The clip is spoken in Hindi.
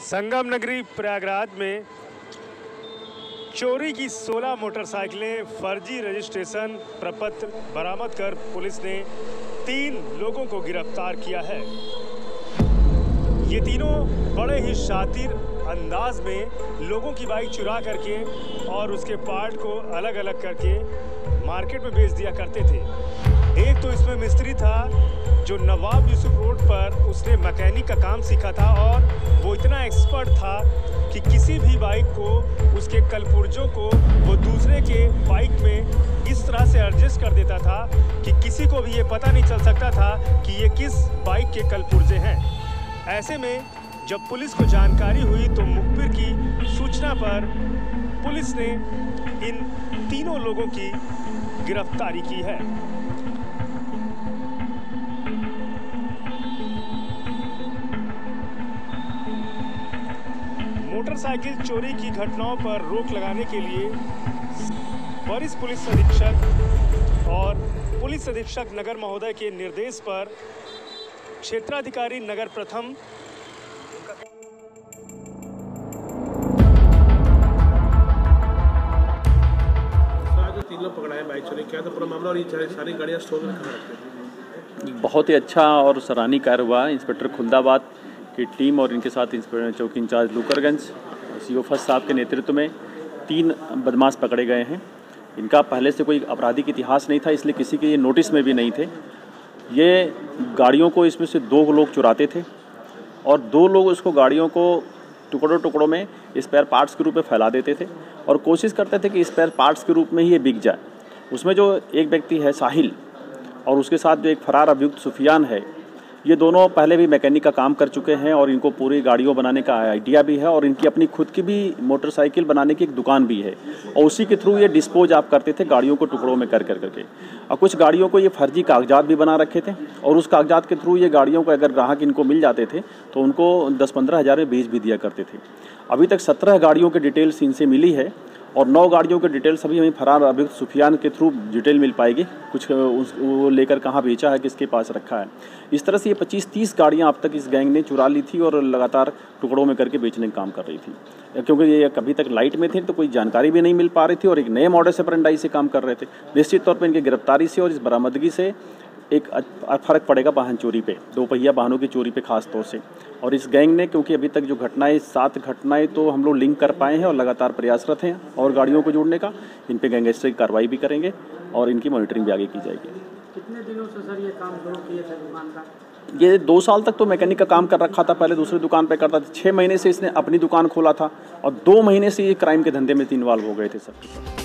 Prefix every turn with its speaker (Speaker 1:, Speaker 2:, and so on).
Speaker 1: संगम नगरी प्रयागराज में चोरी की 16 मोटरसाइकिलें फर्जी रजिस्ट्रेशन प्रपत्र बरामद कर पुलिस ने 3 लोगों को गिरफ्तार किया है। ये तीनों बड़े ही शातिर अंदाज में लोगों की बाइक चुरा करके और उसके पार्ट को अलग अलग करके मार्केट में बेच दिया करते थे। एक तो इसमें मिस्त्री था जो नवाब यूसुफ रोड पर उसने मैकेनिक का काम सीखा था और वो इतना एक्सपर्ट था कि किसी भी बाइक को उसके कलपुर्जों को वो दूसरे के बाइक में इस तरह से एडजस्ट कर देता था कि किसी को भी ये पता नहीं चल सकता था कि ये किस बाइक के कलपुर्जे हैं। ऐसे में जब पुलिस को जानकारी हुई तो मुखबिर की सूचना पर पुलिस ने इन तीनों लोगों की गिरफ्तारी की है। मोटरसाइकिल चोरी की घटनाओं पर रोक लगाने के लिए वरिष्ठ पुलिस अधीक्षक और पुलिस अधीक्षक नगर महोदय के निर्देश पर क्षेत्राधिकारी नगर प्रथम
Speaker 2: जो 3 लोग पकड़ाए बाइक चोरी क्या था पूरा मामला और ये सारी गाड़ियाँ स्टोर में कहाँ रखते हैं?
Speaker 3: बहुत ही अच्छा और सराहनीय कार्य हुआ। इंस्पेक्टर खुलदाबाद की टीम और इनके साथ इंस्पेक्टर चौकी इंचार्ज लूकरगंज सीओ फर्स्ट साहब के नेतृत्व में 3 बदमाश पकड़े गए हैं। इनका पहले से कोई आपराधिक इतिहास नहीं था, इसलिए किसी के ये नोटिस में भी नहीं थे। ये गाड़ियों को इसमें से 2 लोग चुराते थे और 2 लोग उसको गाड़ियों को टुकड़ों टुकड़ों में स्पेयर पार्ट्स के रूप में फैला देते थे और कोशिश करते थे कि स्पेयर पार्ट्स के रूप में ही ये बिक जाए। उसमें जो एक व्यक्ति है साहिल और उसके साथ जो एक फरार अभियुक्त सुफियान है, ये दोनों पहले भी मैकेनिक का काम कर चुके हैं और इनको पूरी गाड़ियों बनाने का आइडिया भी है और इनकी अपनी खुद की भी मोटरसाइकिल बनाने की एक दुकान भी है और उसी के थ्रू ये डिस्पोज आप करते थे गाड़ियों को टुकड़ों में कर करके। और कुछ गाड़ियों को ये फर्जी कागजात भी बना रखे थे और उस कागजात के थ्रू ये गाड़ियों को अगर ग्राहक इनको मिल जाते थे तो उनको 10-15 हज़ार में बेच भी दिया करते थे। अभी तक 17 गाड़ियों के डिटेल्स इनसे मिली है और 9 गाड़ियों के डिटेल्स अभी हमें फरार अभियुक्त सुफियान के थ्रू डिटेल मिल पाएगी। कुछ वो लेकर कहाँ बेचा है, किसके पास रखा है। इस तरह से ये 25-30 गाड़ियाँ अब तक इस गैंग ने चुरा ली थी और लगातार टुकड़ों में करके बेचने का काम कर रही थी। क्योंकि ये कभी तक लाइट में थे तो कोई जानकारी भी नहीं मिल पा रही थी और एक नए मॉडस ऑपरेंडी से काम कर रहे थे। निश्चित तौर पर इनकी गिरफ्तारी से और इस बरामदगी से एक फ़र्क पड़ेगा वाहन चोरी पे, 2 पहिया वाहनों की चोरी पे खास तौर से। और इस गैंग ने क्योंकि अभी तक जो घटनाएं 7 घटनाएं तो हम लोग लिंक कर पाए हैं और लगातार प्रयासरत हैं और गाड़ियों को जोड़ने का, इन पे गैंगस्टर की कार्रवाई भी करेंगे और इनकी मॉनिटरिंग भी आगे की जाएगी।
Speaker 4: कितने दिनों से सर ये काम शुरू किए थे दुकान का?
Speaker 3: ये 2 साल तक तो मैकेनिक का काम कर रखा था, पहले दूसरी दुकान पे करता था। 6 महीने से इसने अपनी दुकान खोला था और 2 महीने से ये क्राइम के धंधे में इन्वॉल्व हो गए थे सर।